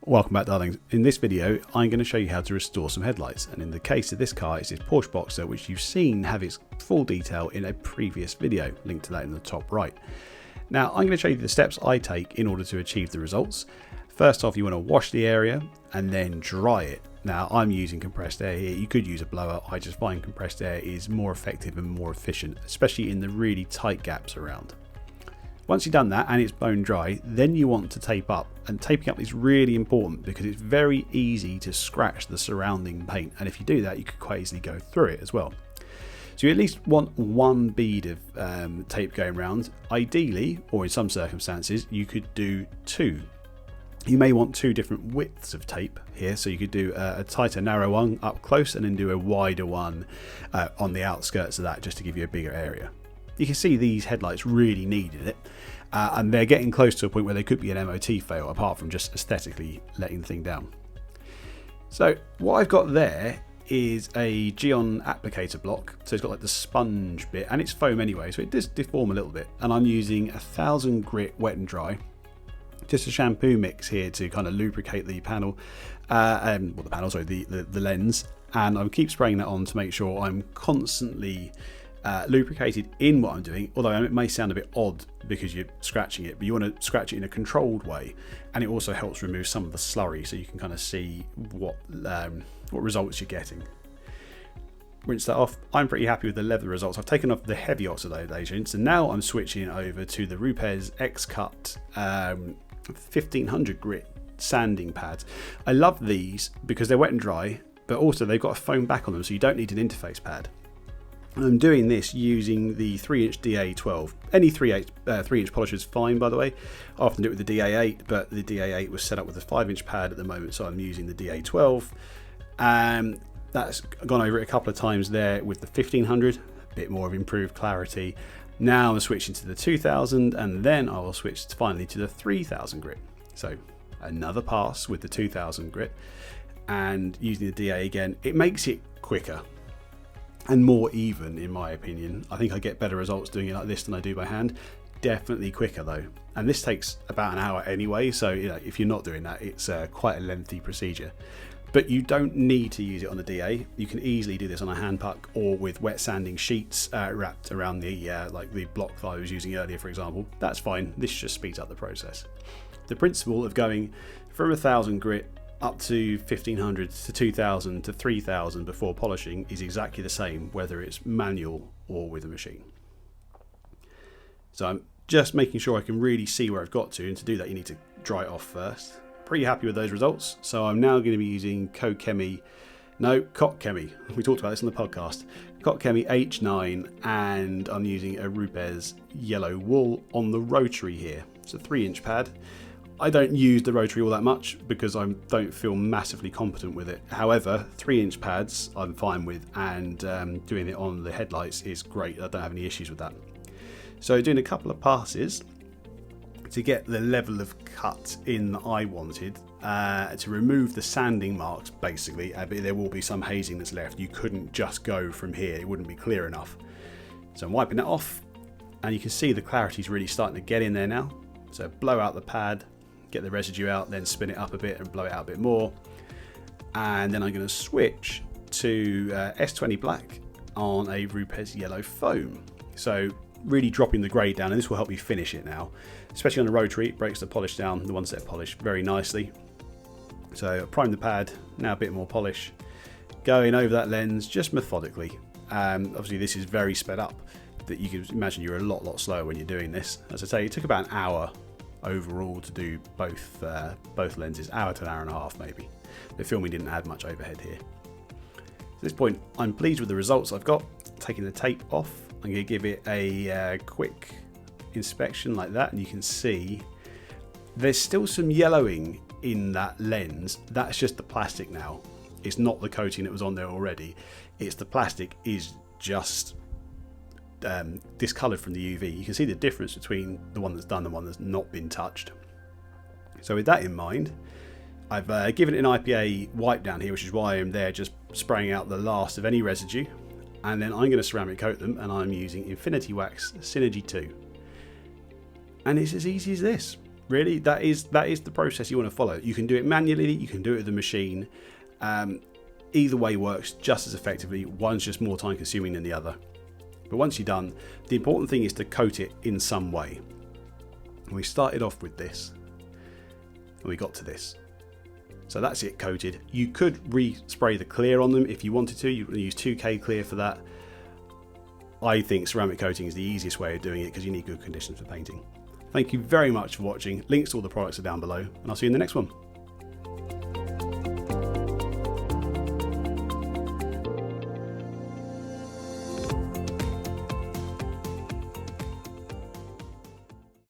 Welcome back, darlings. In this video I'm going to show you how to restore some headlights, and in the case of this car it's this Porsche Boxer, which you've seen have its full detail in a previous video, linked to that in the top right. Now I'm going to show you the steps I take in order to achieve the results. First off, you want to wash the area and then dry it. Now I'm using compressed air here. You could use a blower. I just find compressed air is more effective and more efficient, especially in the really tight gaps around. Once you've done that and it's bone dry, then you want to tape up. And taping up is really important because it's very easy to scratch the surrounding paint. And if you do that, you could quite easily go through it as well. So you at least want one bead of tape going around. Ideally, or in some circumstances, you could do two. You may want two different widths of tape here. So you could do a tighter, narrow one up close and then do a wider one on the outskirts of that, just to give you a bigger area. You can see these headlights really needed it, and they're getting close to a point where they could be an MOT fail, apart from just aesthetically letting the thing down. So what I've got there is a Geon applicator block, so it's got like the sponge bit, and it's foam anyway, so it does deform a little bit, and I'm using 1000 grit wet and dry, just a shampoo mix here to kind of lubricate the panel, the lens, and I keep spraying that on to make sure I'm constantly lubricated in what I'm doing, although it may sound a bit odd because you're scratching it, but you want to scratch it in a controlled way, and it also helps remove some of the slurry so you can kind of see what results you're getting. Rinse that off. I'm pretty happy with the leather results. I've taken off the heavy oxidation, so now I'm switching over to the Rupes X-Cut 1500 grit sanding pads. I love these because they're wet and dry, but also they've got a foam back on them, so you don't need an interface pad. I'm doing this using the 3-inch DA12. Any 3-inch polisher is fine, by the way. I often do it with the DA8, but the DA8 was set up with a 5-inch pad at the moment, so I'm using the DA12. That's gone over it a couple of times there with the 1500, a bit more of improved clarity. Now I'm switching to the 2000, and then I will switch finally to the 3000 grit. So another pass with the 2000 grit, and using the DA again. It makes it quicker and more even, in my opinion. I think I get better results doing it like this than I do by hand. Definitely quicker though, and this takes about an hour anyway, so if you're not doing that, it's quite a lengthy procedure. But you don't need to use it on the DA. You can easily do this on a hand puck or with wet sanding sheets wrapped around the like the block that I was using earlier, for example. That's fine. This just speeds up the process. The principle of going from 1000 grit up to 1500 to 2000 to 3000 before polishing is exactly the same, whether it's manual or with a machine. So I'm just making sure I can really see where I've got to, and to do that you need to dry it off first. Pretty happy with those results, so I'm now going to be using Kochemi, we talked about this on the podcast, Kochemi H9, and I'm using a Rupes yellow wool on the rotary here. It's a 3-inch pad. I don't use the rotary all that much because I don't feel massively competent with it. However, 3-inch pads I'm fine with, and doing it on the headlights is great. I don't have any issues with that. So doing a couple of passes to get the level of cut in that I wanted, to remove the sanding marks basically, but there will be some hazing that's left. You couldn't just go from here, it wouldn't be clear enough. So I'm wiping that off, and you can see the clarity is really starting to get in there now. So blow out the pad, get the residue out, then spin it up a bit and blow it out a bit more. And then I'm going to switch to S20 black on a Rupes yellow foam. So really dropping the grade down, and this will help me finish it now. Especially on the rotary, it breaks the polish down, the one set polish, very nicely. So prime the pad, now a bit more polish. Going over that lens just methodically. Obviously this is very sped up, that you can imagine you're a lot slower when you're doing this. As I say, it took about an hour overall to do both lenses, hour to an hour and a half maybe. The filming didn't add much overhead here. At this point I'm pleased with the results I've got. Taking the tape off, I'm going to give it a quick inspection like that, and you can see there's still some yellowing in that lens. That's just the plastic now. It's not the coating that was on there already. It's the plastic is just discoloured from the UV. You can see the difference between the one that's done and the one that's not been touched. So with that in mind, I've given it an IPA wipe down here, which is why I'm there just spraying out the last of any residue, and then I'm going to ceramic coat them, and I'm using Infinity Wax Synergy 2. And it's as easy as this. Really, that is the process you want to follow. You can do it manually, you can do it with the machine. Either way works just as effectively. One's just more time consuming than the other. But once you're done, the important thing is to coat it in some way. And we started off with this, and we got to this. So that's it coated. You could re-spray the clear on them if you wanted to. You can use 2K clear for that. I think ceramic coating is the easiest way of doing it because you need good conditions for painting. Thank you very much for watching. Links to all the products are down below, and I'll see you in the next one.